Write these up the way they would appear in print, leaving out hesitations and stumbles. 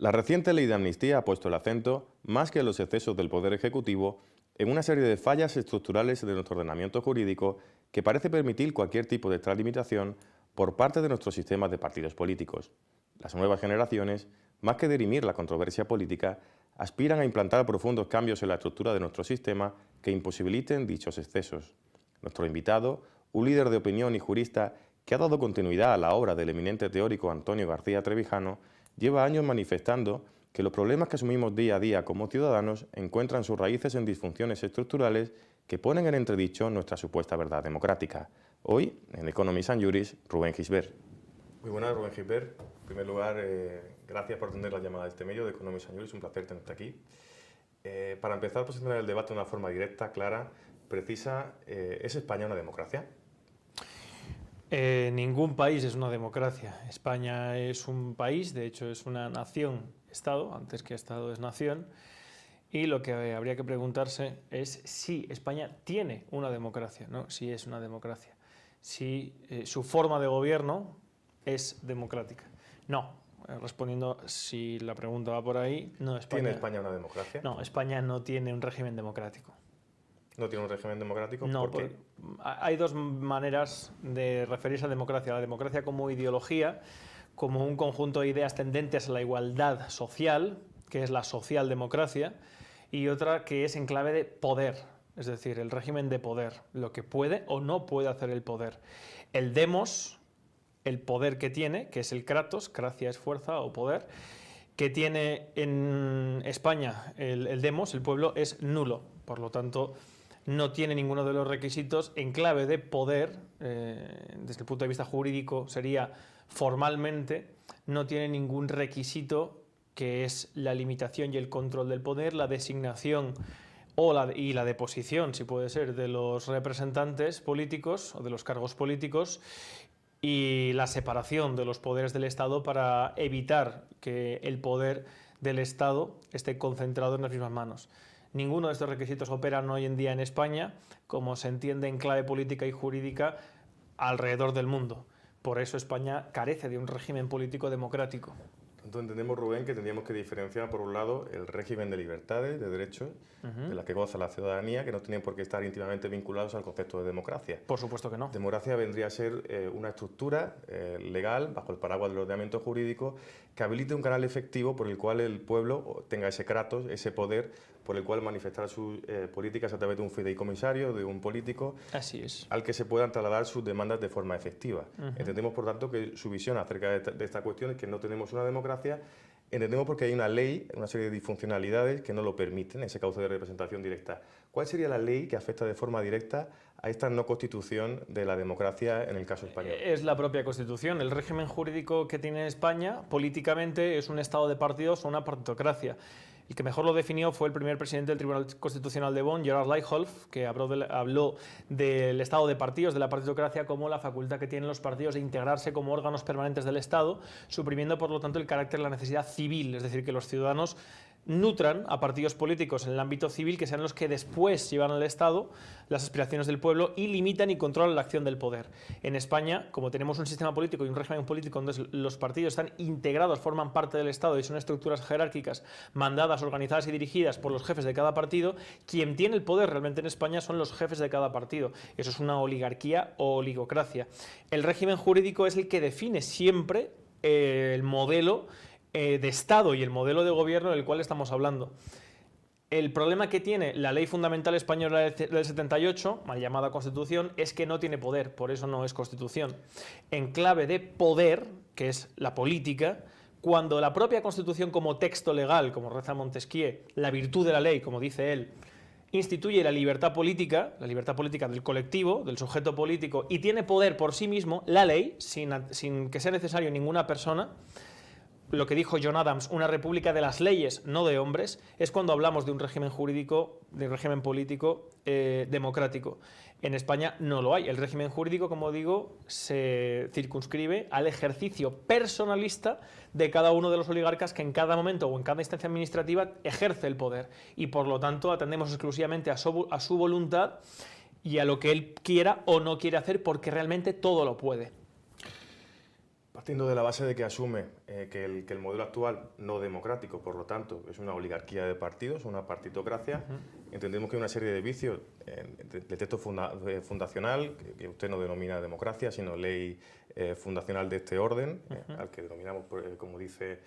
La reciente ley de amnistía ha puesto el acento, más que en los excesos del Poder Ejecutivo, en una serie de fallas estructurales de nuestro ordenamiento jurídico que parece permitir cualquier tipo de extralimitación por parte de nuestros sistemas de partidos políticos. Las nuevas generaciones, más que dirimir la controversia política, aspiran a implantar profundos cambios en la estructura de nuestro sistema que imposibiliten dichos excesos. Nuestro invitado, un líder de opinión y jurista que ha dado continuidad a la obra del eminente teórico Antonio García Trevijano, lleva años manifestando que los problemas que asumimos día a día como ciudadanos encuentran sus raíces en disfunciones estructurales que ponen en entredicho nuestra supuesta verdad democrática. Hoy, en Economist and Juris, Rubén Gisbert. Muy buenas, Rubén Gisbert. En primer lugar, gracias por atender la llamada de este medio de Economist and Juris, un placer tenerte aquí. Para empezar, posicionar el debate de una forma directa, clara, precisa, ¿es España una democracia? Ningún país es una democracia. España es un país, de hecho es una nación-estado, antes que estado es nación, y lo que habría que preguntarse es si España tiene una democracia, no si es una democracia, si su forma de gobierno es democrática. No, respondiendo si la pregunta va por ahí, no. ¿Tiene España una democracia? No, España no tiene un régimen democrático. ¿No tiene un régimen democrático? No, ¿por qué? Hay dos maneras de referirse a democracia. La democracia como ideología, como un conjunto de ideas tendentes a la igualdad social, que es la socialdemocracia, y otra que es en clave de poder, es decir, el régimen de poder, lo que puede o no puede hacer el poder. El demos, el poder que tiene, que es el kratos, kracia es fuerza o poder, que tiene en España el demos, el pueblo, es nulo. Por lo tanto, no tiene ninguno de los requisitos en clave de poder, desde el punto de vista jurídico sería formalmente, no tiene ningún requisito que es la limitación y el control del poder, la designación y la deposición, si puede ser, de los representantes políticos o de los cargos políticos, y la separación de los poderes del Estado para evitar que el poder del Estado esté concentrado en las mismas manos. Ninguno de estos requisitos operan hoy en día en España, como se entiende en clave política y jurídica alrededor del mundo. Por eso España carece de un régimen político democrático. Entonces entendemos, Rubén, que tendríamos que diferenciar, por un lado, el régimen de libertades, de derechos, de las que goza la ciudadanía, que no tienen por qué estar íntimamente vinculados al concepto de democracia. Por supuesto que no. Democracia vendría a ser una estructura legal, bajo el paraguas del ordenamiento jurídico, que habilite un canal efectivo por el cual el pueblo tenga ese kratos, ese poder, por el cual manifestar sus políticas a través de un fideicomisario, de un político. Así es. Al que se puedan trasladar sus demandas de forma efectiva. Entendemos, por tanto, que su visión acerca de esta cuestión es que no tenemos una democracia. Entendemos porque hay una ley, una serie de disfuncionalidades que no lo permiten, ese cauce de representación directa. ¿Cuál sería la ley que afecta de forma directa a esta no constitución de la democracia en el caso español? Es la propia Constitución. El régimen jurídico que tiene España políticamente es un estado de partidos o una partitocracia. El que mejor lo definió fue el primer presidente del Tribunal Constitucional de Bonn, Gerhard Leichthof, que habló del estado de partidos, de la partitocracia, como la facultad que tienen los partidos de integrarse como órganos permanentes del Estado, suprimiendo por lo tanto el carácter de la necesidad civil, es decir, que los ciudadanos nutran a partidos políticos en el ámbito civil que sean los que después llevan al Estado las aspiraciones del pueblo y limitan y controlan la acción del poder. En España, como tenemos un sistema político y un régimen político donde los partidos están integrados, forman parte del Estado y son estructuras jerárquicas mandadas, organizadas y dirigidas por los jefes de cada partido, quien tiene el poder realmente en España son los jefes de cada partido. Eso es una oligarquía o oligocracia. El régimen jurídico es el que define siempre el modelo de Estado y el modelo de gobierno del cual estamos hablando. El problema que tiene la Ley Fundamental Española del 78, mal llamada Constitución, es que no tiene poder, por eso no es Constitución. En clave de poder, que es la política, cuando la propia Constitución como texto legal, como reza Montesquieu, la virtud de la ley, como dice él, instituye la libertad política del colectivo, del sujeto político, y tiene poder por sí mismo, la ley, sin que sea necesario ninguna persona, lo que dijo John Adams, una república de las leyes, no de hombres, es cuando hablamos de un régimen jurídico, de un régimen político democrático. En España no lo hay. El régimen jurídico, como digo, se circunscribe al ejercicio personalista de cada uno de los oligarcas que en cada momento o en cada instancia administrativa ejerce el poder. Y por lo tanto atendemos exclusivamente a su voluntad y a lo que él quiera o no quiere hacer porque realmente todo lo puede. Partiendo de la base de que asume que el modelo actual no democrático, por lo tanto, es una oligarquía de partidos, una partitocracia, entendemos que hay una serie de vicios de texto fundacional, que usted no denomina democracia, sino ley fundacional de este orden, al que denominamos, como dice,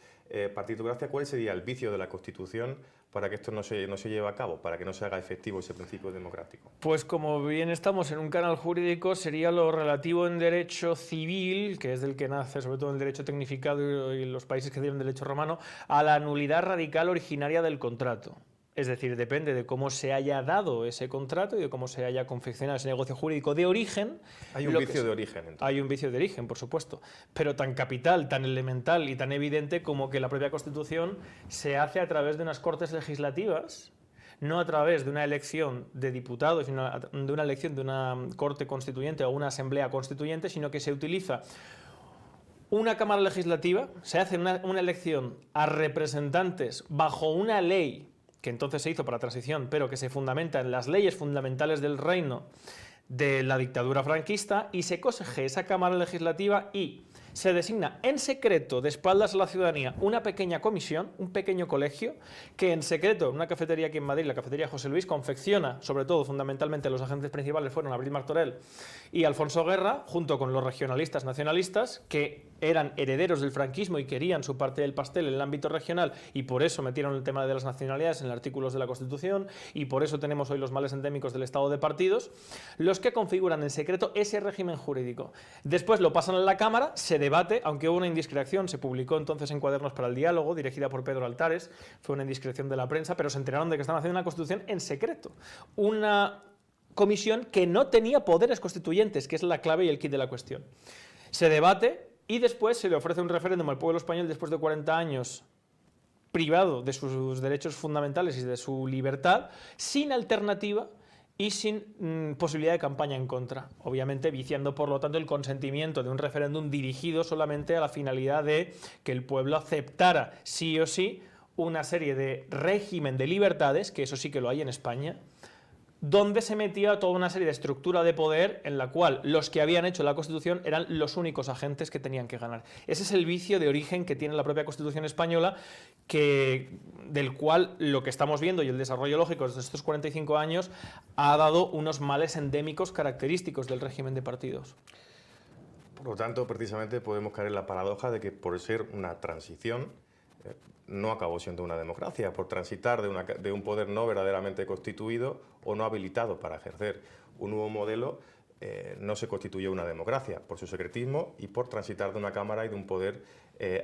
partitocracia. ¿Cuál sería el vicio de la Constitución para que esto no se lleve a cabo, para que no se haga efectivo ese principio democrático? Pues como bien estamos en un canal jurídico, sería lo relativo en derecho civil, que es del que nace sobre todo el derecho tecnificado y los países que tienen derecho romano, a la nulidad radical originaria del contrato. Es decir, depende de cómo se haya dado ese contrato y de cómo se haya confeccionado ese negocio jurídico de origen. Hay un vicio de origen, entonces. Hay un vicio de origen, por supuesto, pero tan capital, tan elemental y tan evidente como que la propia Constitución se hace a través de unas cortes legislativas, no a través de una elección de diputados, sino de una elección de una corte constituyente o una asamblea constituyente, sino que se utiliza una Cámara Legislativa, se hace una elección a representantes bajo una ley que entonces se hizo para la transición, pero que se fundamenta en las leyes fundamentales del reino de la dictadura franquista, y se coge esa Cámara Legislativa y se designa en secreto, de espaldas a la ciudadanía, una pequeña comisión, un pequeño colegio, que en secreto, en una cafetería aquí en Madrid, la cafetería José Luis, confecciona, sobre todo, fundamentalmente, los agentes principales fueron Abril Martorell y Alfonso Guerra, junto con los regionalistas nacionalistas, que eran herederos del franquismo y querían su parte del pastel en el ámbito regional, y por eso metieron el tema de las nacionalidades en los artículos de la Constitución, y por eso tenemos hoy los males endémicos del estado de partidos, los que configuran en secreto ese régimen jurídico. Después lo pasan a la Cámara, se debate, aunque hubo una indiscreción, se publicó entonces en Cuadernos para el Diálogo, dirigida por Pedro Altares, fue una indiscreción de la prensa, pero se enteraron de que estaban haciendo una Constitución en secreto. Una comisión que no tenía poderes constituyentes, que es la clave y el kit de la cuestión. Se debate y después se le ofrece un referéndum al pueblo español después de 40 años privado de sus derechos fundamentales y de su libertad, sin alternativa y sin posibilidad de campaña en contra, obviamente viciando por lo tanto el consentimiento de un referéndum dirigido solamente a la finalidad de que el pueblo aceptara sí o sí una serie de régimen de libertades, que eso sí que lo hay en España, donde se metía toda una serie de estructura de poder en la cual los que habían hecho la Constitución eran los únicos agentes que tenían que ganar. Ese es el vicio de origen que tiene la propia Constitución española, del cual lo que estamos viendo y el desarrollo lógico de estos 45 años ha dado unos males endémicos característicos del régimen de partidos. Por lo tanto, precisamente podemos caer en la paradoja de que por ser una transición, no acabó siendo una democracia, por transitar de un poder no verdaderamente constituido o no habilitado para ejercer un nuevo modelo, no se constituyó una democracia, por su secretismo y por transitar de una Cámara y de un poder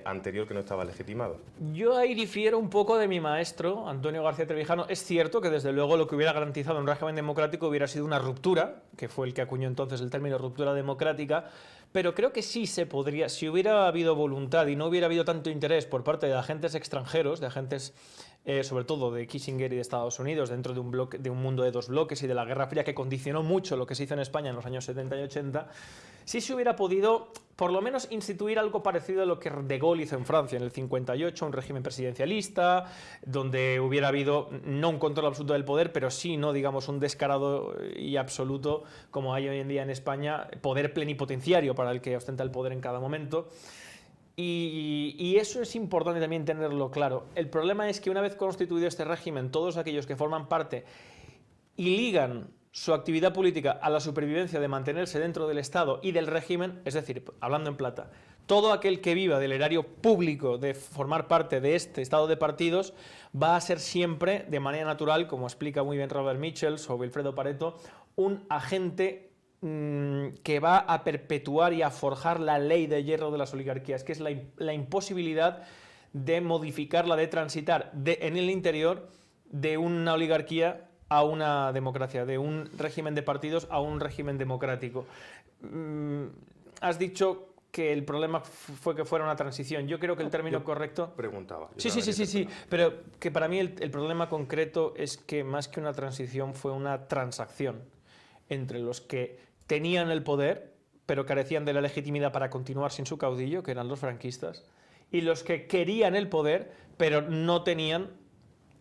anterior que no estaba legitimado. Yo ahí difiero un poco de mi maestro, Antonio García Trevijano. Es cierto que desde luego lo que hubiera garantizado un régimen democrático hubiera sido una ruptura, que fue el que acuñó entonces el término ruptura democrática, pero creo que sí se podría, si hubiera habido voluntad y no hubiera habido tanto interés por parte de agentes extranjeros, de agentes sobre todo de Kissinger y de Estados Unidos, dentro de un mundo de dos bloques y de la Guerra Fría que condicionó mucho lo que se hizo en España en los años 70 y 80, sí se hubiera podido por lo menos instituir algo parecido a lo que De Gaulle hizo en Francia en el 58, un régimen presidencialista, donde hubiera habido no un control absoluto del poder, pero sí, no digamos un descarado y absoluto, como hay hoy en día en España, poder plenipotenciario para el que ostenta el poder en cada momento. Y eso es importante también tenerlo claro. El problema es que una vez constituido este régimen, todos aquellos que forman parte y ligan su actividad política a la supervivencia de mantenerse dentro del Estado y del régimen, es decir, hablando en plata, todo aquel que viva del erario público de formar parte de este Estado de partidos va a ser siempre, de manera natural, como explica muy bien Robert Michels o Wilfredo Pareto, un agente que va a perpetuar y a forjar la ley de hierro de las oligarquías, que es la imposibilidad de modificarla, de transitar en el interior de una oligarquía a una democracia, de un régimen de partidos a un régimen democrático. Has dicho que el problema fue que fuera una transición. Yo creo que el término correcto... Preguntaba. Sí, pero que para mí el problema concreto es que más que una transición fue una transacción entre los que tenían el poder, pero carecían de la legitimidad para continuar sin su caudillo, que eran los franquistas, y los que querían el poder, pero no tenían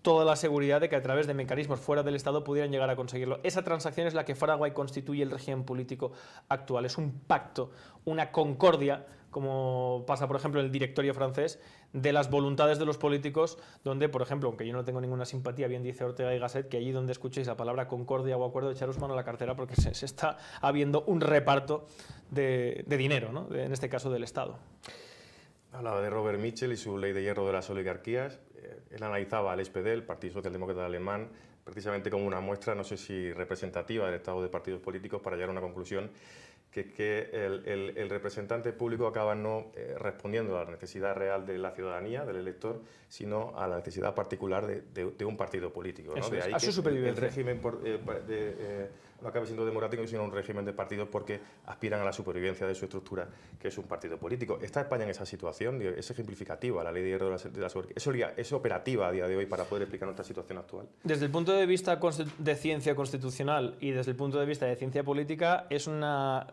toda la seguridad de que a través de mecanismos fuera del Estado pudieran llegar a conseguirlo. Esa transacción es la que fragua y constituye el régimen político actual. Es un pacto, una concordia, como pasa, por ejemplo, en el directorio francés, de las voluntades de los políticos, donde, por ejemplo, aunque yo no tengo ninguna simpatía, bien dice Ortega y Gasset, que allí donde escuchéis la palabra concordia o acuerdo, echaros mano a la cartera porque se está habiendo un reparto de dinero, ¿no? En este caso del Estado. Hablaba de Robert Mitchell y su ley de hierro de las oligarquías. Él analizaba al SPD, el Partido Socialdemócrata Alemán, precisamente como una muestra, no sé si representativa del estado de partidos políticos, para llegar a una conclusión, que es que el representante público acaba no respondiendo a la necesidad real de la ciudadanía, del elector, sino a la necesidad particular de un partido político, ¿no? De ahí a su supervivencia. el régimen no acaba siendo democrático, sino un régimen de partidos porque aspiran a la supervivencia de su estructura, que es un partido político. ¿Está España en esa situación? ¿Es ejemplificativa la ley de hierro de las ¿Es operativa a día de hoy para poder explicar nuestra situación actual? Desde el punto de vista de ciencia constitucional y desde el punto de vista de ciencia política, es una...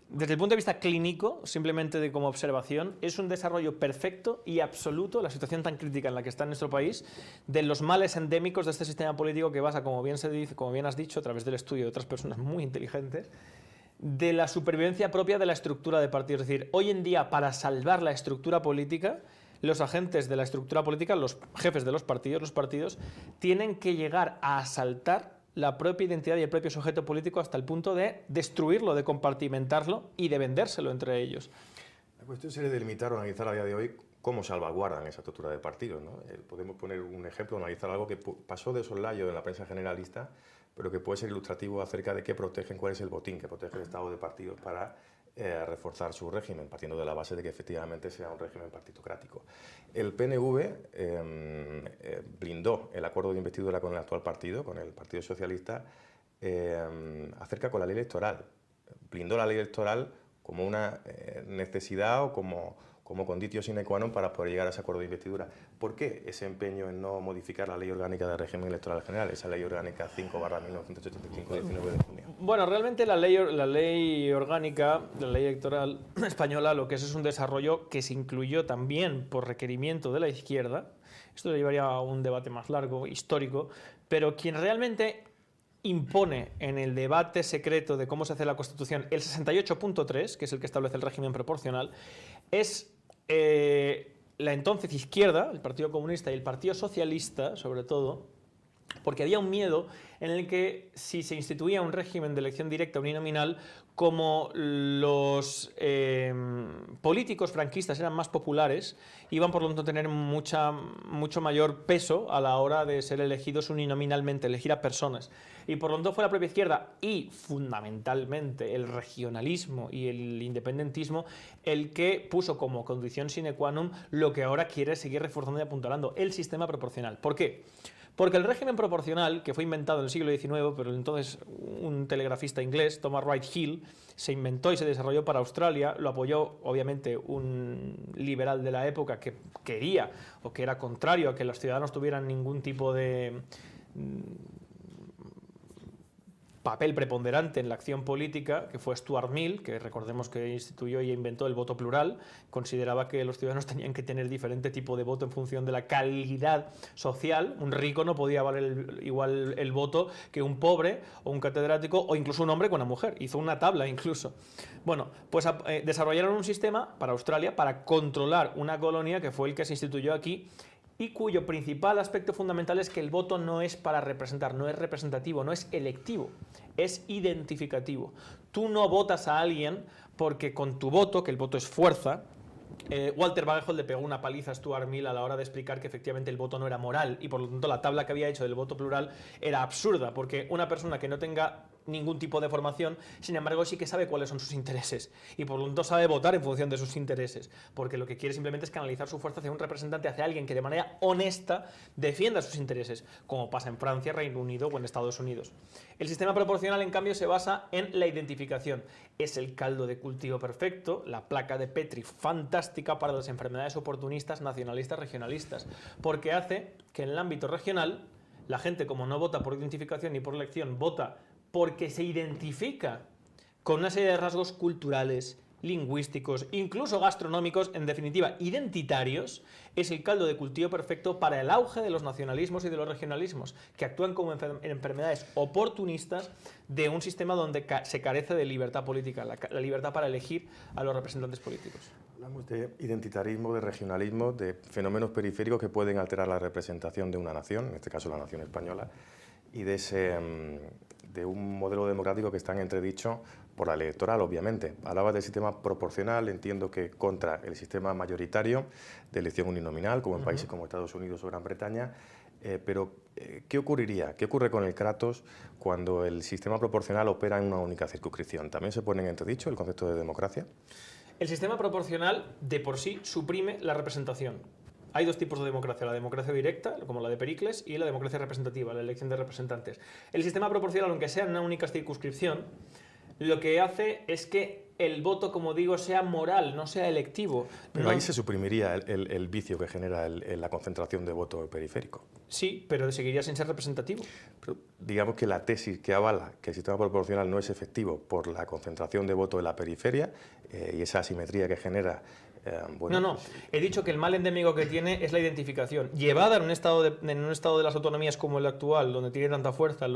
desde el punto de vista clínico, simplemente como observación, es un desarrollo perfecto y absoluto, la situación tan crítica en la que está nuestro país, de los males endémicos de este sistema político que basa, como bien se dice, como bien has dicho, a través del estudio de otras personas muy inteligentes, de la supervivencia propia de la estructura de partidos. Es decir, hoy en día, para salvar la estructura política, los agentes de la estructura política, los jefes de los partidos, tienen que llegar a asaltar la propia identidad y el propio sujeto político hasta el punto de destruirlo, de compartimentarlo y de vendérselo entre ellos. La cuestión sería delimitar o analizar a día de hoy cómo salvaguardan esa estructura de partidos, ¿no? Podemos poner un ejemplo, analizar algo que pasó de soslayo en la prensa generalista, pero que puede ser ilustrativo acerca de qué protegen, cuál es el botín que protege el Estado de partidos para reforzar su régimen, partiendo de la base de que efectivamente sea un régimen partitocrático. El PNV blindó el acuerdo de investidura con el actual partido, con el Partido Socialista, acerca con la ley electoral. Blindó la ley electoral como una necesidad o como conditio sine qua non para poder llegar a ese acuerdo de investidura. ¿Por qué ese empeño en no modificar la ley orgánica del régimen electoral general, esa ley orgánica 5/1985, 19 de junio? Bueno, realmente la ley orgánica, la ley electoral española, lo que es un desarrollo que se incluyó también por requerimiento de la izquierda. Esto lo llevaría a un debate más largo, histórico, pero quien realmente impone en el debate secreto de cómo se hace la Constitución el 68.3, que es el que establece el régimen proporcional, es la entonces izquierda, el Partido Comunista y el Partido Socialista, sobre todo, porque había un miedo en el que si se instituía un régimen de elección directa uninominal, como los políticos franquistas eran más populares, iban por lo tanto a tener mucho mayor peso a la hora de ser elegidos uninominalmente, elegir a personas. Y por lo tanto fue la propia izquierda y fundamentalmente el regionalismo y el independentismo el que puso como condición sine qua non lo que ahora quiere seguir reforzando y apuntalando, el sistema proporcional. ¿Por qué? Porque el régimen proporcional, que fue inventado en el siglo XIX, pero entonces un telegrafista inglés, Thomas Wright Hill, se inventó y se desarrolló para Australia, lo apoyó obviamente un liberal de la época que quería o que era contrario a que los ciudadanos tuvieran ningún tipo de papel preponderante en la acción política, que fue Stuart Mill, que recordemos que instituyó y inventó el voto plural. Consideraba que los ciudadanos tenían que tener diferente tipo de voto en función de la calidad social. Un rico no podía valer igual el voto que un pobre o un catedrático o incluso un hombre con una mujer. Hizo una tabla incluso. Bueno, pues desarrollaron un sistema para Australia para controlar una colonia que fue el que se instituyó aquí y cuyo principal aspecto fundamental es que el voto no es para representar, no es representativo, no es electivo, es identificativo. Tú no votas a alguien porque con tu voto, que el voto es fuerza, Walter Bagehot le pegó una paliza a Stuart Mill a la hora de explicar que efectivamente el voto no era moral y por lo tanto la tabla que había hecho del voto plural era absurda, porque una persona que no tenga ningún tipo de formación, sin embargo sí que sabe cuáles son sus intereses y por lo tanto sabe votar en función de sus intereses, porque lo que quiere simplemente es canalizar su fuerza hacia un representante, hacia alguien que de manera honesta defienda sus intereses, como pasa en Francia, Reino Unido o en Estados Unidos. El sistema proporcional, en cambio, se basa en la identificación. Es el caldo de cultivo perfecto, la placa de Petri fantástica para las enfermedades oportunistas, nacionalistas, regionalistas, porque hace que en el ámbito regional la gente, como no vota por identificación ni por elección, vota porque se identifica con una serie de rasgos culturales, lingüísticos, incluso gastronómicos, en definitiva, identitarios, es el caldo de cultivo perfecto para el auge de los nacionalismos y de los regionalismos, que actúan como enfermedades oportunistas de un sistema donde se carece de libertad política, la libertad para elegir a los representantes políticos. Hablamos de identitarismo, de regionalismo, de fenómenos periféricos que pueden alterar la representación de una nación, en este caso la nación española, y de un modelo democrático que está en entredicho por la ley electoral, obviamente. Hablaba del sistema proporcional, entiendo que contra el sistema mayoritario de elección uninominal, como en países como Estados Unidos o Gran Bretaña, pero ¿qué ocurriría? ¿Qué ocurre con el Kratos cuando el sistema proporcional opera en una única circunscripción? ¿También se pone en entredicho el concepto de democracia? El sistema proporcional, de por sí, suprime la representación. Hay dos tipos de democracia, la democracia directa, como la de Pericles, y la democracia representativa, la elección de representantes. El sistema proporcional, aunque sea en una única circunscripción, lo que hace es que el voto, como digo, sea moral, no sea electivo. Pero ahí se suprimiría el vicio que genera la concentración de voto periférico. Sí, pero seguiría sin ser representativo. Pero digamos que la tesis que avala que el sistema proporcional no es efectivo por la concentración de voto en la periferia y esa asimetría que genera... bueno, no, he dicho que el mal endémico que tiene es la identificación. Llevada en un estado de las autonomías como el actual, donde tiene tanta fuerza,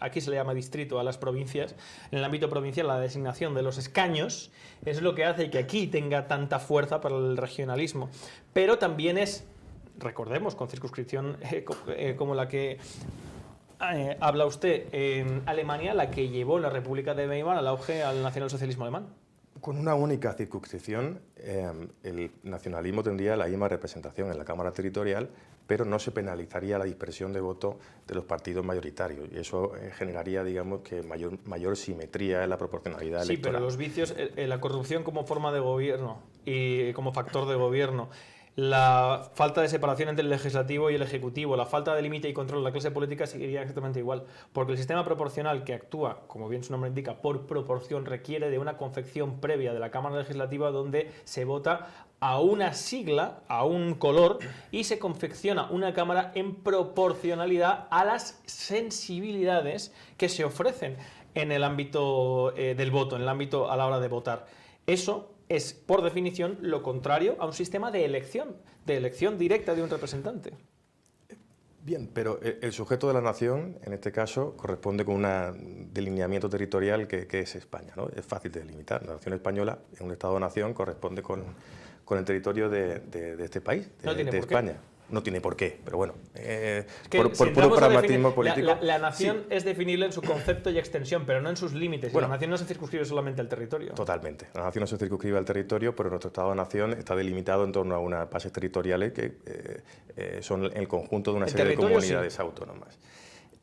aquí se le llama distrito a las provincias, en el ámbito provincial la designación de los escaños es lo que hace que aquí tenga tanta fuerza para el regionalismo. Pero también es, recordemos, con circunscripción como la que... habla usted, en Alemania, la que llevó la República de Weimar al auge al nacionalsocialismo alemán. Con una única circunscripción, el nacionalismo tendría la misma representación en la Cámara Territorial, pero no se penalizaría la dispersión de voto de los partidos mayoritarios. Y eso generaría, digamos, que mayor simetría en la proporcionalidad electoral. Sí, pero los vicios, la corrupción como forma de gobierno y como factor de gobierno, la falta de separación entre el legislativo y el ejecutivo, la falta de límite y control de la clase política seguiría exactamente igual, porque el sistema proporcional que actúa, como bien su nombre indica, por proporción, requiere de una confección previa de la Cámara Legislativa donde se vota a una sigla, a un color, y se confecciona una Cámara en proporcionalidad a las sensibilidades que se ofrecen en el ámbito del voto, en el ámbito a la hora de votar. Eso es, por definición, lo contrario a un sistema de elección directa de un representante. Bien, pero el sujeto de la nación, en este caso, corresponde con un delineamiento territorial que es España, ¿no? Es fácil de delimitar. La nación española, en un Estado-nación, corresponde con el territorio de este país, de España. No tiene por qué, pero bueno, por puro pragmatismo político... La nación es definible en su concepto y extensión, pero no en sus límites. Bueno, la nación no se circunscribe solamente al territorio. Totalmente. La nación no se circunscribe al territorio, pero nuestro Estado-nación está delimitado en torno a unas bases territoriales que son el conjunto de una serie de comunidades autónomas.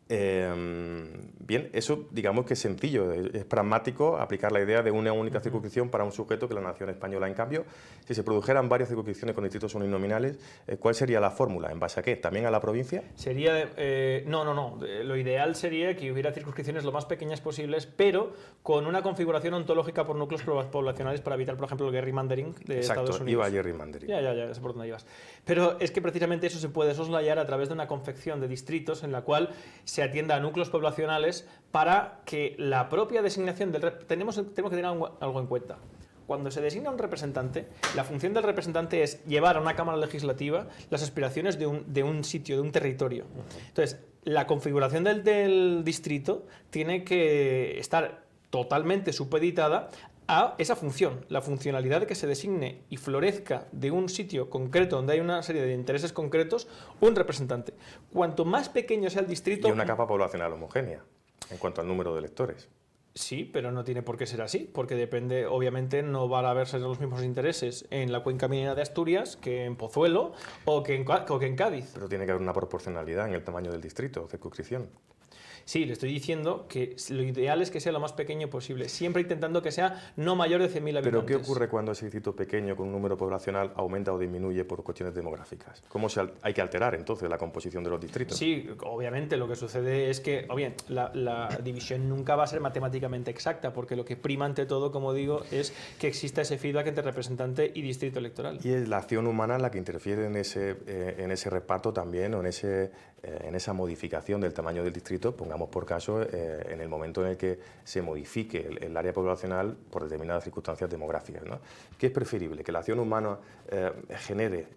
Bien, eso digamos que es sencillo, es pragmático aplicar la idea de una única circunscripción para un sujeto que la nación española. En cambio, si se produjeran varias circunscripciones con distritos uninominales, ¿cuál sería la fórmula? ¿En base a qué? ¿También a la provincia? Sería, no. Lo ideal sería que hubiera circunscripciones lo más pequeñas posibles, pero con una configuración ontológica por núcleos poblacionales para evitar, por ejemplo, el gerrymandering de Estados Unidos. Iba a gerrymandering. Ya sé por dónde ibas. Pero es que precisamente eso se puede soslayar a través de una confección de distritos en la cual se atienda a núcleos poblacionales para que la propia designación del tenemos que tener algo en cuenta. Cuando se designa un representante, la función del representante es llevar a una Cámara Legislativa las aspiraciones de un sitio, de un territorio. Entonces, la configuración del distrito tiene que estar totalmente supeditada a esa función, la funcionalidad de que se designe y florezca de un sitio concreto donde hay una serie de intereses concretos un representante. Cuanto más pequeño sea el distrito... Y una capa poblacional homogénea en cuanto al número de electores. Sí, pero no tiene por qué ser así, porque depende, obviamente no van a haberse los mismos intereses en la cuenca minera de Asturias que en Pozuelo o que en Cádiz. Pero tiene que haber una proporcionalidad en el tamaño del distrito, circunscripción. Sí, le estoy diciendo que lo ideal es que sea lo más pequeño posible, siempre intentando que sea no mayor de 100.000 habitantes. ¿Pero qué ocurre cuando ese distrito pequeño con un número poblacional aumenta o disminuye por cuestiones demográficas? ¿Cómo hay que alterar entonces la composición de los distritos? Sí, obviamente lo que sucede es que, la división nunca va a ser matemáticamente exacta, porque lo que prima ante todo, como digo, es que exista ese feedback entre representante y distrito electoral. Y es la acción humana la que interfiere en ese reparto también, o en esa modificación del tamaño del distrito. pongamos por caso en el momento en el que se modifique el área poblacional por determinadas circunstancias demográficas, ¿no? ¿Qué es preferible? ¿Que la acción humana genere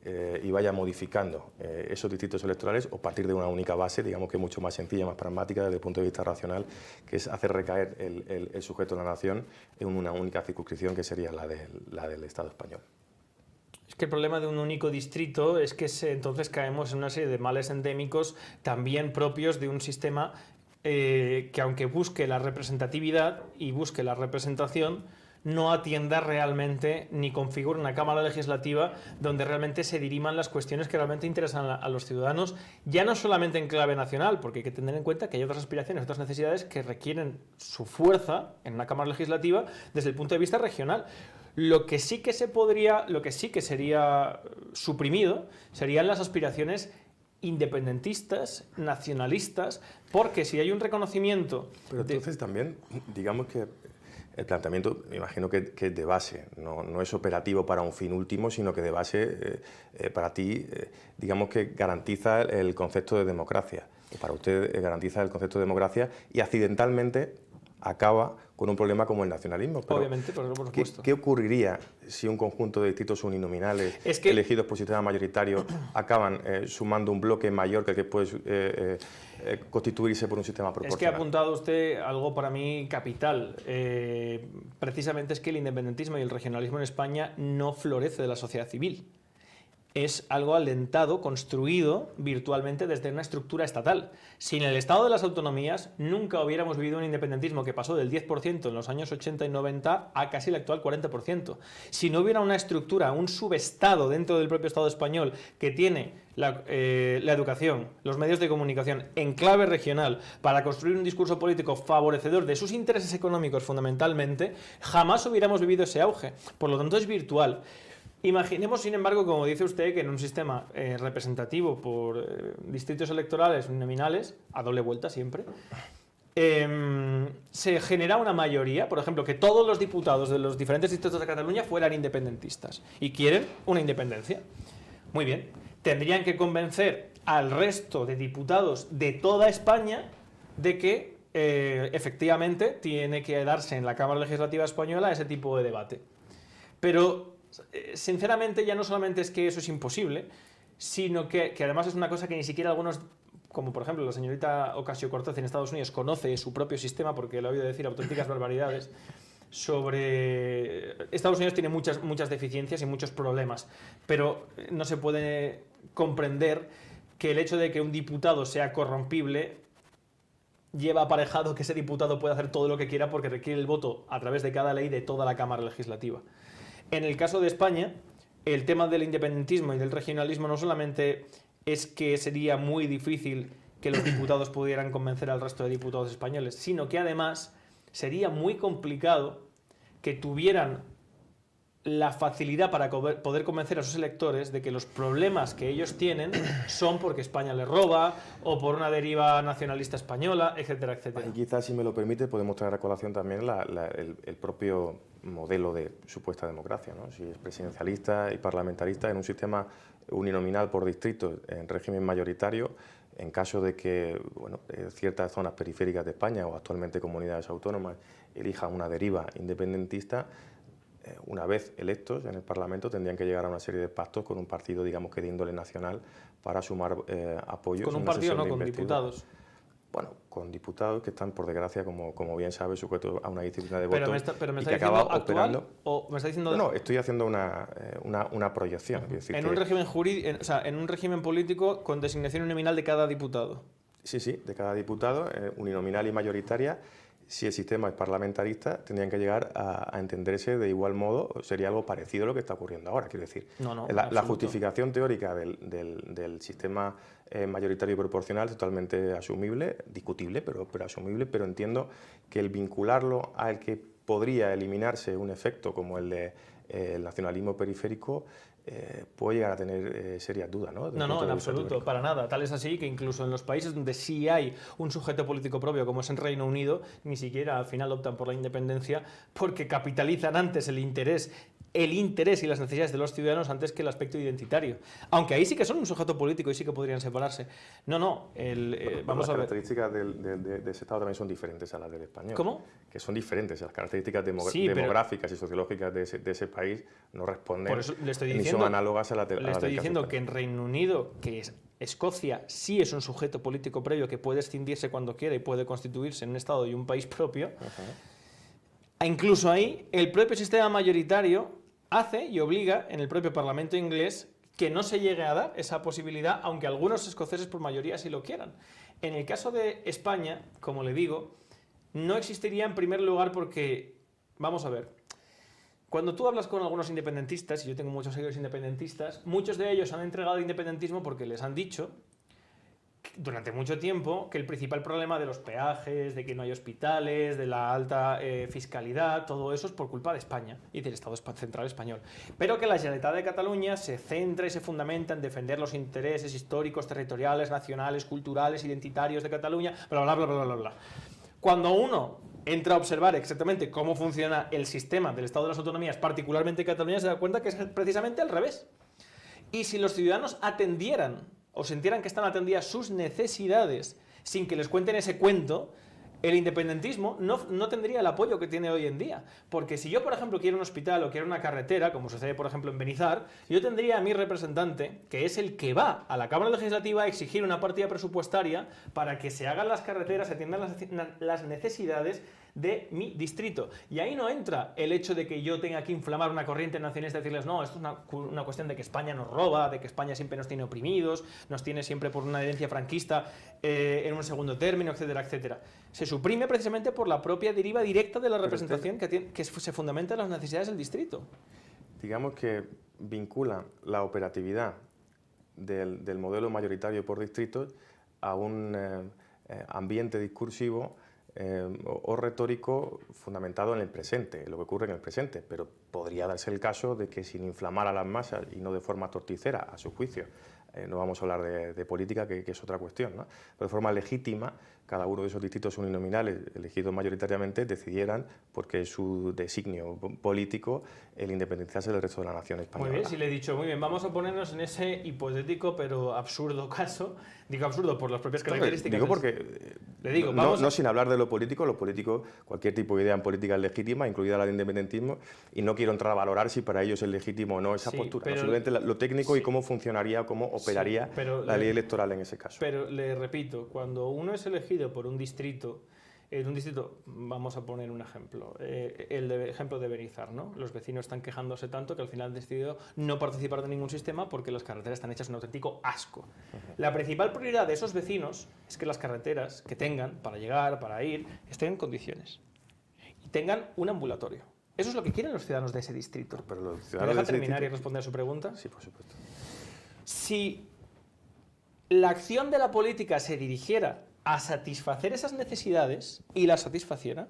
y vaya modificando esos distritos electorales o partir de una única base, digamos que mucho más sencilla, más pragmática desde el punto de vista racional, que es hacer recaer el sujeto de la nación en una única circunscripción que sería la del Estado español? Es que el problema de un único distrito es que entonces caemos en una serie de males endémicos también propios de un sistema que, aunque busque la representatividad y busque la representación, no atienda realmente ni configura una Cámara Legislativa donde realmente se diriman las cuestiones que realmente interesan a los ciudadanos, ya no solamente en clave nacional, porque hay que tener en cuenta que hay otras aspiraciones, otras necesidades que requieren su fuerza en una Cámara Legislativa desde el punto de vista regional. Lo que sí que sería suprimido serían las aspiraciones independentistas, nacionalistas, porque si hay un reconocimiento... Pero entonces también, digamos que el planteamiento, me imagino que es de base, no es operativo para un fin último, sino que de base, para ti, digamos que garantiza el concepto de democracia. Para usted garantiza el concepto de democracia y accidentalmente acaba con un problema como el nacionalismo. Pero obviamente, por supuesto. ¿Qué ocurriría si un conjunto de distritos uninominales elegidos por sistema mayoritario acaban sumando un bloque mayor que el que puede constituirse por un sistema proporcional? Es que ha apuntado usted algo para mí capital. Precisamente es que el independentismo y el regionalismo en España no florece de la sociedad civil. Es algo alentado, construido virtualmente desde una estructura estatal. Sin el Estado de las autonomías nunca hubiéramos vivido un independentismo que pasó del 10% en los años 80 y 90 a casi el actual 40%. Si no hubiera una estructura, un subestado dentro del propio Estado español que tiene la educación, los medios de comunicación en clave regional para construir un discurso político favorecedor de sus intereses económicos fundamentalmente, jamás hubiéramos vivido ese auge. Por lo tanto es virtual. Imaginemos, sin embargo, como dice usted, que en un sistema representativo por distritos electorales nominales, a doble vuelta siempre, se genera una mayoría, por ejemplo, que todos los diputados de los diferentes distritos de Cataluña fueran independentistas y quieren una independencia. Muy bien, tendrían que convencer al resto de diputados de toda España de que efectivamente tiene que darse en la Cámara Legislativa Española ese tipo de debate. Pero sinceramente ya no solamente es que eso es imposible, sino que además es una cosa que ni siquiera algunos, como por ejemplo la señorita Ocasio-Cortez en Estados Unidos, conoce su propio sistema, porque le he oído decir auténticas barbaridades sobre... Estados Unidos tiene muchas deficiencias y muchos problemas, pero no se puede comprender que el hecho de que un diputado sea corrompible lleva aparejado que ese diputado puede hacer todo lo que quiera porque requiere el voto a través de cada ley de toda la Cámara Legislativa. En el caso de España, el tema del independentismo y del regionalismo no solamente es que sería muy difícil que los diputados pudieran convencer al resto de diputados españoles, sino que además sería muy complicado que tuvieran la facilidad para poder convencer a sus electores de que los problemas que ellos tienen son porque España les roba o por una deriva nacionalista española, etcétera, etcétera. Y quizás, si me lo permite, podemos traer a colación también el propio modelo de supuesta democracia, ¿no? Si es presidencialista y parlamentarista en un sistema uninominal por distritos en régimen mayoritario, en caso de que ciertas zonas periféricas de España o actualmente comunidades autónomas elijan una deriva independentista, una vez electos en el Parlamento tendrían que llegar a una serie de pactos con un partido, digamos que de índole nacional, para sumar apoyos. ¿Con un partido no, con diputados? Bueno, con diputados que están, por desgracia, como bien sabe, sujetos a una disciplina de voto pero me y está que acaba actual, operando... ¿o me está diciendo... No, estoy haciendo una proyección. Es decir, en un régimen jurídico, o sea, en un régimen político con designación uninominal de cada diputado. Sí, de cada diputado, uninominal y mayoritaria. Si el sistema es parlamentarista, tendrían que llegar a entenderse de igual modo, sería algo parecido a lo que está ocurriendo ahora. Quiero decir, la justificación teórica del sistema mayoritario y proporcional es totalmente asumible, discutible, pero asumible, pero entiendo que el vincularlo al que podría eliminarse un efecto como el del nacionalismo periférico puede llegar a tener serias dudas, ¿no? No, en absoluto, teórico. para nada. Tal es así que incluso en los países donde sí hay un sujeto político propio, como es en Reino Unido, ni siquiera al final optan por la independencia porque capitalizan antes el interés el interés y las necesidades de los ciudadanos antes que el aspecto identitario. Aunque ahí sí que son un sujeto político y sí que podrían separarse. No, vamos a ver. Las características de ese Estado también son diferentes a las del español. ¿Cómo? Que son diferentes. Las características Sí, demográficas y sociológicas de ese país no responden por eso le estoy ni diciendo, son análogas a las le estoy diciendo que en Reino Unido, que Escocia sí es un sujeto político previo que puede escindirse cuando quiera y puede constituirse en un Estado y un país propio. Incluso ahí, el propio sistema mayoritario hace y obliga en el propio Parlamento inglés que no se llegue a dar esa posibilidad, aunque algunos escoceses por mayoría sí lo quieran. En el caso de España, como le digo, no existiría en primer lugar porque, vamos a ver, cuando tú hablas con algunos independentistas, y yo tengo muchos seguidores independentistas, muchos de ellos han entregado el independentismo porque les han dicho durante mucho tiempo que el principal problema de los peajes, de que no hay hospitales, de la alta fiscalidad, todo eso es por culpa de España y del Estado central español. Pero que la Generalitat de Cataluña se centra y se fundamenta en defender los intereses históricos, territoriales, nacionales, culturales, identitarios de Cataluña, bla, bla, bla, bla, bla, bla. Cuando uno entra a observar exactamente cómo funciona el sistema del Estado de las Autonomías, particularmente Cataluña, se da cuenta que es precisamente al revés. Y si los ciudadanos atendieran o sintieran que están atendidas sus necesidades sin que les cuenten ese cuento, el independentismo no tendría el apoyo que tiene hoy en día. Porque si yo, por ejemplo, quiero un hospital o quiero una carretera, como sucede, por ejemplo, en Benizar, yo tendría a mi representante, que es el que va a la Cámara Legislativa a exigir una partida presupuestaria para que se hagan las carreteras, se atiendan las necesidades de mi distrito. Y ahí no entra el hecho de que yo tenga que inflamar una corriente nacionalista y decirles, no, esto es una cuestión de que España nos roba, de que España siempre nos tiene oprimidos, nos tiene siempre por una herencia franquista en un segundo término, etcétera, etcétera. Se suprime precisamente por la propia deriva directa de la representación que se fundamenta en las necesidades del distrito. Digamos que vincula la operatividad del modelo mayoritario por distritos a un ambiente discursivo o retórico fundamentado en el presente, en lo que ocurre en el presente, pero podría darse el caso de que sin inflamar a las masas y no de forma torticera, a su juicio, no vamos a hablar de política, que es otra cuestión, ¿no? Pero de forma legítima, cada uno de esos distritos uninominales elegidos mayoritariamente decidieran, porque es su designio político, el independizarse del resto de la nación española. Muy bien, si le he dicho, muy bien, vamos a ponernos en ese hipotético pero absurdo caso. Digo absurdo por las propias características. Digo porque, le digo, no sin hablar de lo político, cualquier tipo de idea en política es legítima, incluida la de independentismo, y no quiero entrar a valorar si para ellos es legítimo o no esa postura, pero, simplemente lo técnico y cómo funcionaría, cómo operaría la ley electoral en ese caso. Pero le repito, cuando uno es elegido por un distrito, vamos a poner un ejemplo, ejemplo de Benizar, ¿no? Los vecinos están quejándose tanto que al final han decidido no participar de ningún sistema porque las carreteras están hechas un auténtico asco. La principal prioridad de esos vecinos es que las carreteras que tengan para llegar, para ir, estén en condiciones y tengan un ambulatorio. Eso es lo que quieren los ciudadanos de ese distrito. Pero los ¿Me ciudadanos deja terminar y responder a su pregunta? Sí, por supuesto. Si la acción de la política se dirigiera a satisfacer esas necesidades y las satisfaciera,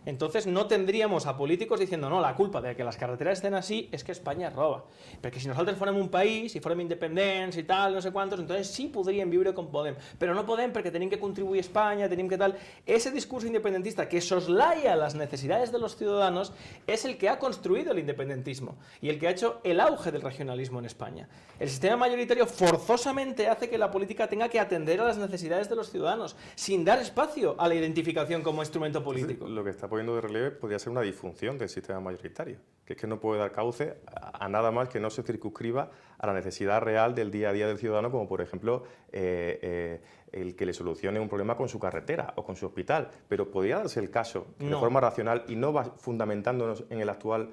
entonces no tendríamos a políticos diciendo, no, la culpa de que las carreteras estén así es que España roba. Perquè si nosaltres fórem un país, si fórem independents i tal, no sé quantos, entonces sí podríem viure com podem. Però no podem perquè tenim que contribuir a España, tenim que tal... Ese discurso independentista que soslaya las necesidades de los ciudadanos es el que ha construido el independentismo y el que ha hecho el auge del regionalismo en España. El sistema mayoritario forzosamente hace que la política tenga que atender a las necesidades de los ciudadanos, sin dar espacio a la identificación como instrumento político. Entonces, lo que está poniendo de relieve podría ser una disfunción del sistema mayoritario, que es que no puede dar cauce a nada más que no se circunscriba a la necesidad real del día a día del ciudadano, como por ejemplo el que le solucione un problema con su carretera o con su hospital. Pero podría darse el caso de forma racional y no fundamentándonos en el actual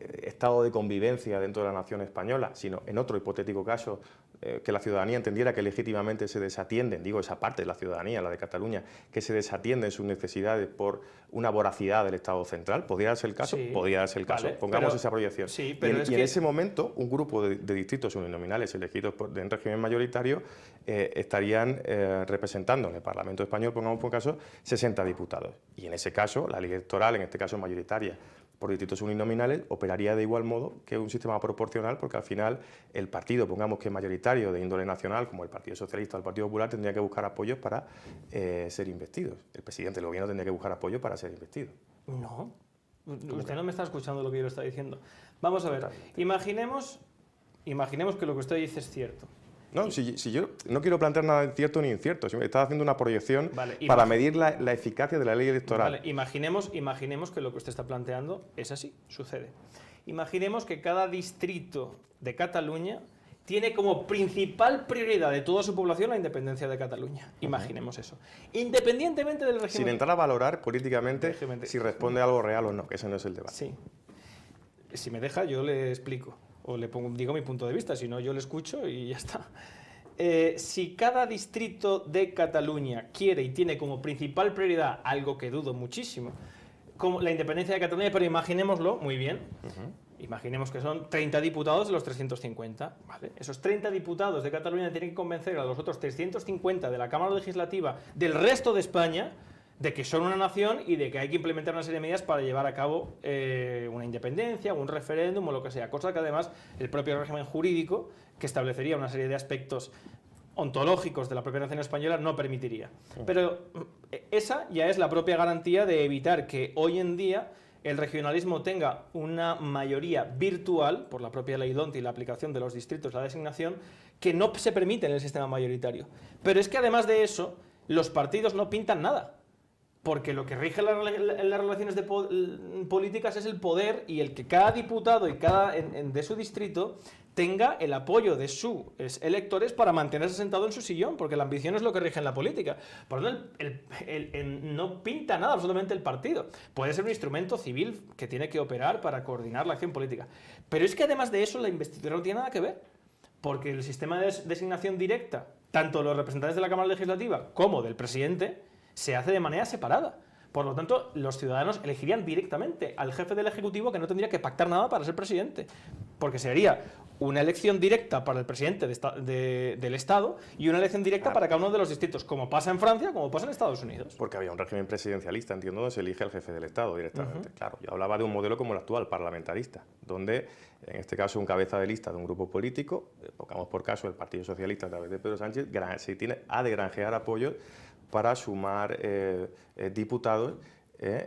estado de convivencia dentro de la nación española, sino en otro hipotético caso, que la ciudadanía entendiera que legítimamente se desatienden, digo esa parte de la ciudadanía, la de Cataluña, que se desatienden sus necesidades por una voracidad del Estado central. ¿Podría darse el caso? Sí, podría darse el caso. Vale, pongamos esa proyección. Sí, y en ese momento, un grupo de distritos uninominales elegidos en régimen mayoritario estarían representando en el Parlamento español, pongamos por caso, 60 diputados. Y en ese caso, la ley electoral, en este caso mayoritaria, por distritos uninominales, operaría de igual modo que un sistema proporcional, porque al final el partido, pongamos que es mayoritario de índole nacional, como el Partido Socialista o el Partido Popular, tendría que buscar apoyos para ser investidos. El presidente del gobierno tendría que buscar apoyos para ser investido. No. Usted no me está escuchando lo que yo le estoy diciendo. Vamos a ver, imaginemos que lo que usted dice es cierto. No, si yo no quiero plantear nada cierto ni incierto, estaba haciendo una proyección para medir la eficacia de la ley electoral. Vale, imaginemos que lo que usted está planteando es así, sucede. Imaginemos que cada distrito de Cataluña tiene como principal prioridad de toda su población la independencia de Cataluña. Imaginemos eso. Independientemente del régimen... Sin entrar a valorar políticamente si responde a algo real o no, que ese no es el debate. Sí. Si me deja, yo le explico. O digo mi punto de vista, si no yo le escucho y ya está. Si cada distrito de Cataluña quiere y tiene como principal prioridad, algo que dudo muchísimo, como la independencia de Cataluña, pero imaginémoslo muy bien, imaginemos que son 30 diputados de los 350, ¿vale? Esos 30 diputados de Cataluña tienen que convencer a los otros 350 de la Cámara Legislativa del resto de España de que son una nación y de que hay que implementar una serie de medidas para llevar a cabo una independencia, un referéndum o lo que sea. Cosa que además el propio régimen jurídico, que establecería una serie de aspectos ontológicos de la propia nación española, no permitiría. Pero esa ya es la propia garantía de evitar que hoy en día el regionalismo tenga una mayoría virtual, por la propia ley Donti y la aplicación de los distritos, la designación, que no se permite en el sistema mayoritario. Pero es que además de eso, los partidos no pintan nada. Porque lo que rige las relaciones políticas es el poder y el que cada diputado y de su distrito tenga el apoyo de sus electores para mantenerse sentado en su sillón, porque la ambición es lo que rige en la política. Por lo tanto, no pinta nada absolutamente el partido. Puede ser un instrumento civil que tiene que operar para coordinar la acción política. Pero es que además de eso la investidura no tiene nada que ver, porque el sistema de designación directa, tanto de los representantes de la Cámara Legislativa como del presidente, se hace de manera separada. Por lo tanto, los ciudadanos elegirían directamente al jefe del Ejecutivo, que no tendría que pactar nada para ser presidente, porque sería una elección directa para el presidente del Estado y una elección directa para cada uno de los distritos, como pasa en Francia, como pasa en Estados Unidos. Porque había un régimen presidencialista, entiendo, donde se elige al jefe del Estado directamente. Claro, yo hablaba de un modelo como el actual, parlamentarista, donde, en este caso, un cabeza de lista de un grupo político, pongamos por caso el Partido Socialista a través de Pedro Sánchez, ha de granjear apoyos para sumar diputados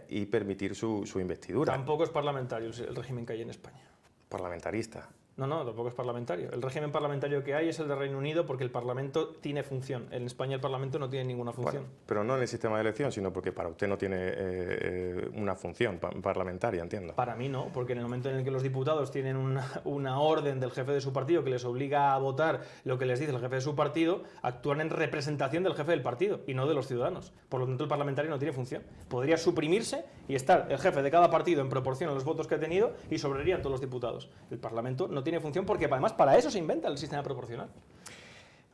y permitir su investidura. Tampoco es parlamentario el régimen que hay en España. Parlamentarista. No, tampoco es parlamentario. El régimen parlamentario que hay es el de Reino Unido porque el Parlamento tiene función. En España el Parlamento no tiene ninguna función. Bueno, pero no en el sistema de elección, sino porque para usted no tiene una función parlamentaria, entiendo. Para mí no, porque en el momento en el que los diputados tienen una orden del jefe de su partido que les obliga a votar lo que les dice el jefe de su partido, actúan en representación del jefe del partido y no de los ciudadanos. Por lo tanto, el parlamentario no tiene función. Podría suprimirse y estar el jefe de cada partido en proporción a los votos que ha tenido y sobrarían todos los diputados. El Parlamento no tiene función porque además para eso se inventa el sistema proporcional.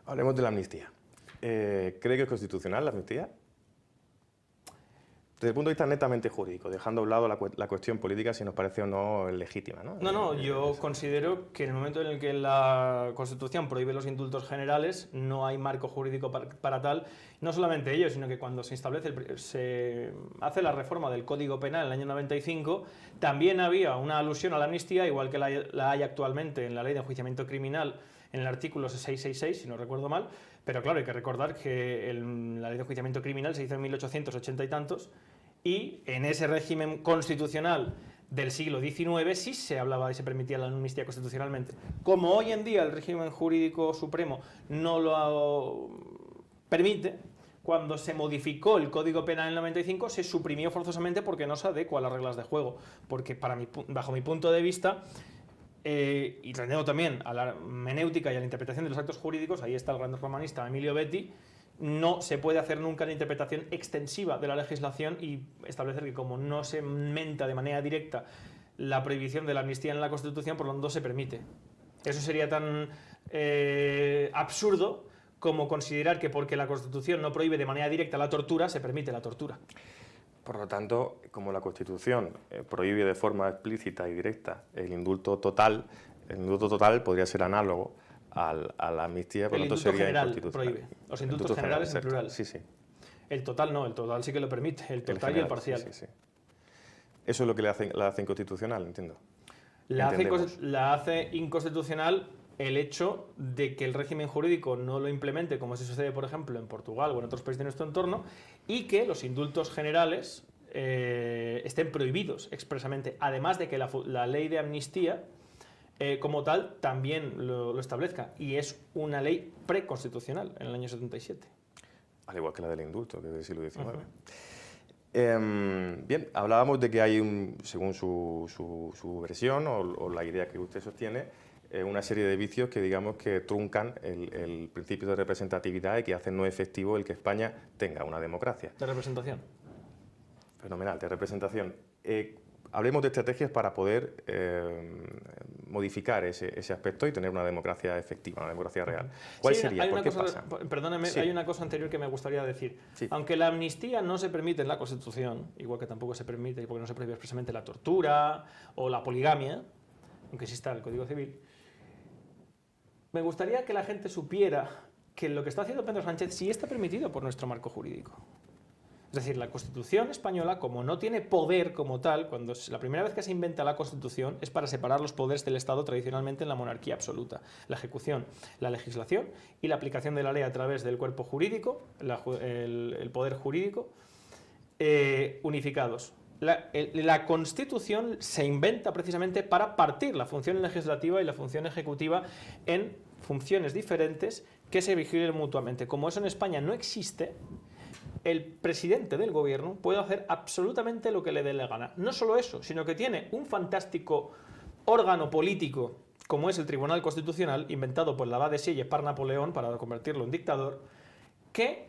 Hablemos de la amnistía. ¿Cree que es constitucional la amnistía? Desde el punto de vista netamente jurídico, dejando a un lado la cuestión política si nos parece o no legítima, ¿no? No, yo considero que en el momento en el que la Constitución prohíbe los indultos generales, no hay marco jurídico para tal. No solamente ello, sino que cuando se hace la reforma del Código Penal en el año 95, también había una alusión a la amnistía, igual que la hay actualmente en la Ley de Enjuiciamiento Criminal, en el artículo 666, si no recuerdo mal. Pero claro, hay que recordar que la Ley de Enjuiciamiento Criminal se hizo en 1880 y tantos, y en ese régimen constitucional del siglo XIX sí se hablaba y se permitía la amnistía constitucionalmente. Como hoy en día el régimen jurídico supremo no lo permite, cuando se modificó el Código Penal en el 95 se suprimió forzosamente porque no se adecua a las reglas de juego. Porque bajo mi punto de vista, y trayendo también a la hermenéutica y a la interpretación de los actos jurídicos, ahí está el gran romanista Emilio Betti, no se puede hacer nunca una interpretación extensiva de la legislación y establecer que como no se menta de manera directa la prohibición de la amnistía en la Constitución, por lo tanto se permite. Eso sería tan absurdo como considerar que porque la Constitución no prohíbe de manera directa la tortura, se permite la tortura. Por lo tanto, como la Constitución prohíbe de forma explícita y directa el indulto total podría ser análogo a la amnistía, por lo tanto sería inconstitucional. Prohíbe. Los indultos generales en plural. Sí. El total no, el total sí que lo permite, el total general, y el parcial. Sí. Eso es lo que la hace inconstitucional, entiendo. La hace inconstitucional el hecho de que el régimen jurídico no lo implemente, como se sucede, por ejemplo, en Portugal o en otros países de nuestro entorno, y que los indultos generales estén prohibidos expresamente, además de que la ley de amnistía como tal también lo establezca, y es una ley preconstitucional en el año 77. Al igual que la del indulto, que es del siglo XIX. Bien, hablábamos de que hay, según su versión o la idea que usted sostiene, una serie de vicios que digamos que truncan el principio de representatividad y que hacen no efectivo el que España tenga una democracia. De representación. Fenomenal, de representación. Hablemos de estrategias para poder modificar ese aspecto y tener una democracia efectiva, una democracia real. ¿Cuál sería? ¿Por qué pasa? Perdóname, sí. Hay una cosa anterior que me gustaría decir. Sí. Aunque la amnistía no se permite en la Constitución, igual que tampoco se permite, porque no se prohíbe expresamente la tortura o la poligamia, aunque sí está en el Código Civil, me gustaría que la gente supiera que lo que está haciendo Pedro Sánchez sí está permitido por nuestro marco jurídico. Es decir, la Constitución española, como no tiene poder como tal, cuando la primera vez que se inventa la Constitución es para separar los poderes del Estado tradicionalmente en la monarquía absoluta. La ejecución, la legislación y la aplicación de la ley a través del cuerpo jurídico, el poder jurídico, unificados. La Constitución se inventa precisamente para partir la función legislativa y la función ejecutiva en funciones diferentes que se vigilen mutuamente. Como eso en España no existe, el presidente del gobierno puede hacer absolutamente lo que le dé la gana. No solo eso, sino que tiene un fantástico órgano político como es el Tribunal Constitucional, inventado por el abad de Sieyes par Napoleón para convertirlo en dictador, que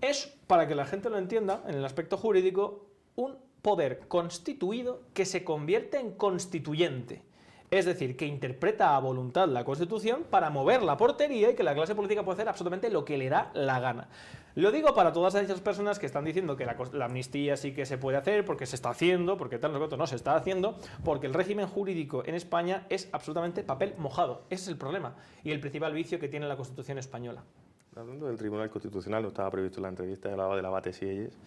es, para que la gente lo entienda, en el aspecto jurídico, un poder constituido que se convierte en constituyente. Es decir, que interpreta a voluntad la Constitución para mover la portería y que la clase política puede hacer absolutamente lo que le da la gana. Lo digo para todas esas personas que están diciendo que la amnistía sí que se puede hacer, porque se está haciendo, porque tal, no se está haciendo, porque el régimen jurídico en España es absolutamente papel mojado. Ese es el problema y el principal vicio que tiene la Constitución española. Hablando del Tribunal Constitucional, no estaba previsto en la entrevista, hablaba del abad de Sieyes.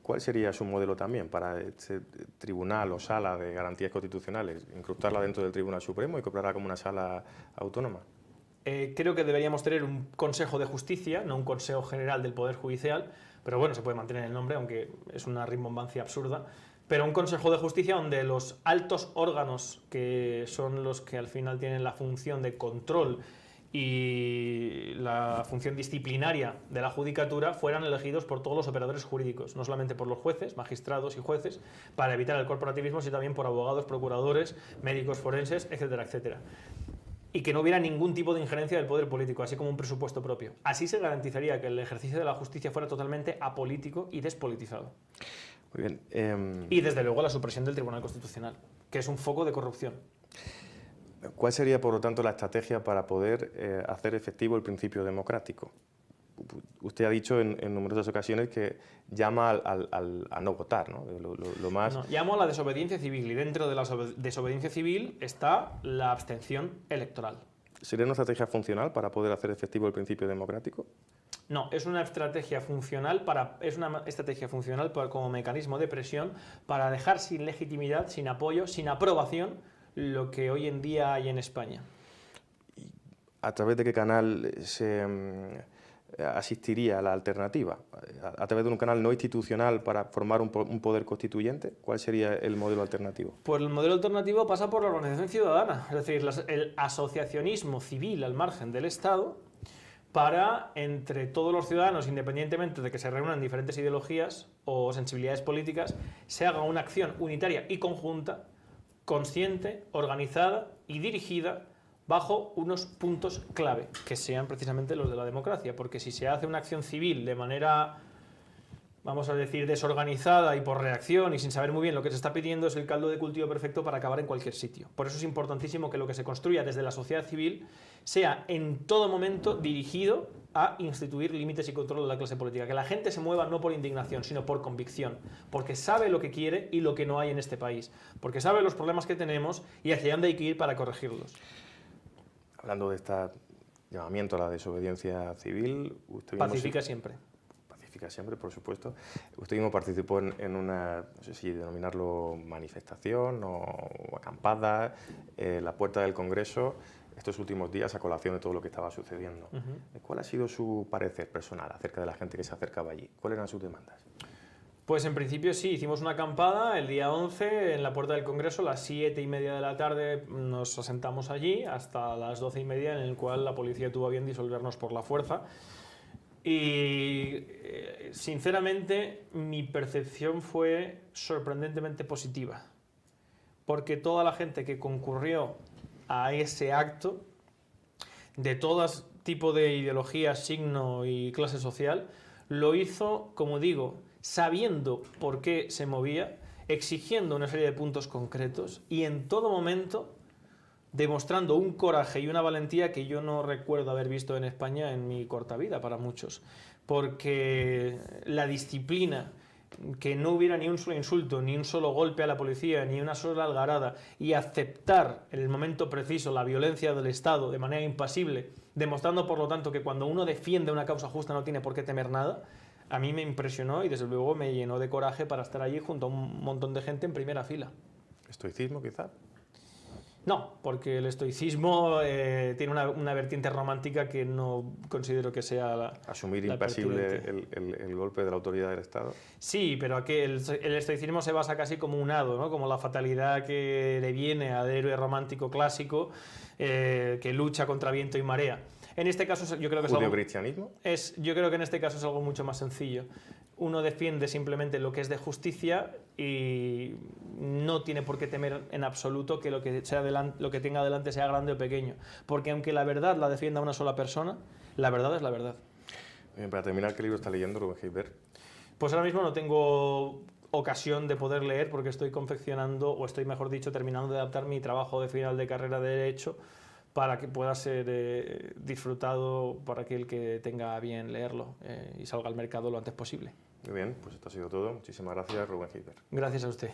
¿Cuál sería su modelo también para este tribunal o sala de garantías constitucionales? ¿Incrustarla dentro del Tribunal Supremo y cobrarla como una sala autónoma? Creo que deberíamos tener un Consejo de Justicia, no un Consejo General del Poder Judicial, pero bueno, se puede mantener el nombre, aunque es una rimbombancia absurda, pero un Consejo de Justicia donde los altos órganos, que son los que al final tienen la función de control y la función disciplinaria de la judicatura, fueran elegidos por todos los operadores jurídicos, no solamente por los jueces, magistrados y jueces, para evitar el corporativismo, sino también por abogados, procuradores, médicos forenses, etcétera, etcétera. Y que no hubiera ningún tipo de injerencia del poder político, así como un presupuesto propio. Así se garantizaría que el ejercicio de la justicia fuera totalmente apolítico y despolitizado. Muy bien. Y desde luego la supresión del Tribunal Constitucional, que es un foco de corrupción. ¿Cuál sería, por lo tanto, la estrategia para poder hacer efectivo el principio democrático? Usted ha dicho en numerosas ocasiones que llama a no votar, ¿no? Lo más... No, llamo a la desobediencia civil, y dentro de la desobediencia civil está la abstención electoral. ¿Sería una estrategia funcional para poder hacer efectivo el principio democrático? No, es una estrategia funcional como mecanismo de presión para dejar sin legitimidad, sin apoyo, sin aprobación lo que hoy en día hay en España. ¿A través de qué canal se asistiría a la alternativa? ¿A través de un canal no institucional para formar un poder constituyente? ¿Cuál sería el modelo alternativo? Pues el modelo alternativo pasa por la organización ciudadana, es decir, el asociacionismo civil al margen del Estado, para, entre todos los ciudadanos, independientemente de que se reúnan diferentes ideologías o sensibilidades políticas, se haga una acción unitaria y conjunta, consciente, organizada y dirigida bajo unos puntos clave, que sean precisamente los de la democracia, porque si se hace una acción civil de manera, vamos a decir, desorganizada y por reacción y sin saber muy bien lo que se está pidiendo, es el caldo de cultivo perfecto para acabar en cualquier sitio. Por eso es importantísimo que lo que se construya desde la sociedad civil sea en todo momento dirigido a instituir límites y control de la clase política. Que la gente se mueva no por indignación, sino por convicción, porque sabe lo que quiere y lo que no hay en este país, porque sabe los problemas que tenemos y hacia dónde hay que ir para corregirlos. Hablando de este llamamiento a la desobediencia civil... Usted Pacífica siempre. Pacífica siempre, por supuesto. Usted mismo participó en una, no sé si denominarlo manifestación o acampada, la puerta del Congreso, estos últimos días a colación de todo lo que estaba sucediendo. ¿Cuál ha sido su parecer personal acerca de la gente que se acercaba allí? ¿Cuáles eran sus demandas? Pues en principio sí, hicimos una acampada el día 11 en la puerta del Congreso, a las 7:30 de la tarde nos asentamos allí hasta las 12:30, en el cual la policía tuvo a bien disolvernos por la fuerza. Y sinceramente mi percepción fue sorprendentemente positiva, porque toda la gente que concurrió a ese acto, de todo tipo de ideología, signo y clase social, lo hizo, como digo, sabiendo por qué se movía, exigiendo una serie de puntos concretos y en todo momento demostrando un coraje y una valentía que yo no recuerdo haber visto en España en mi corta vida, para muchos. Porque la disciplina, que no hubiera ni un solo insulto, ni un solo golpe a la policía, ni una sola algarada, y aceptar en el momento preciso la violencia del Estado de manera impasible, demostrando por lo tanto que cuando uno defiende una causa justa no tiene por qué temer nada, a mí me impresionó y desde luego me llenó de coraje para estar allí junto a un montón de gente en primera fila. ¿Estoicismo quizá? No, porque el estoicismo tiene una vertiente romántica que no considero que sea la ¿Asumir la impasible pertinente. el golpe de la autoridad del Estado? Sí, pero aquí el estoicismo se basa casi como un hado, ¿no? Como la fatalidad que le viene al héroe romántico clásico que lucha contra viento y marea. En este caso yo creo que ¿Judeocristianismo? yo creo que en este caso es algo mucho más sencillo. Uno defiende simplemente lo que es de justicia y no tiene por qué temer en absoluto que lo que tenga delante sea grande o pequeño. Porque aunque la verdad la defienda una sola persona, la verdad es la verdad. Bien, para terminar, ¿qué libro está leyendo Rubén Gilbert? Pues ahora mismo no tengo ocasión de poder leer porque estoy confeccionando, o estoy mejor dicho, terminando de adaptar mi trabajo de final de carrera de Derecho para que pueda ser disfrutado por aquel que tenga a bien leerlo y salga al mercado lo antes posible. Muy bien, pues esto ha sido todo. Muchísimas gracias, Rubén Gilbert. Gracias a usted.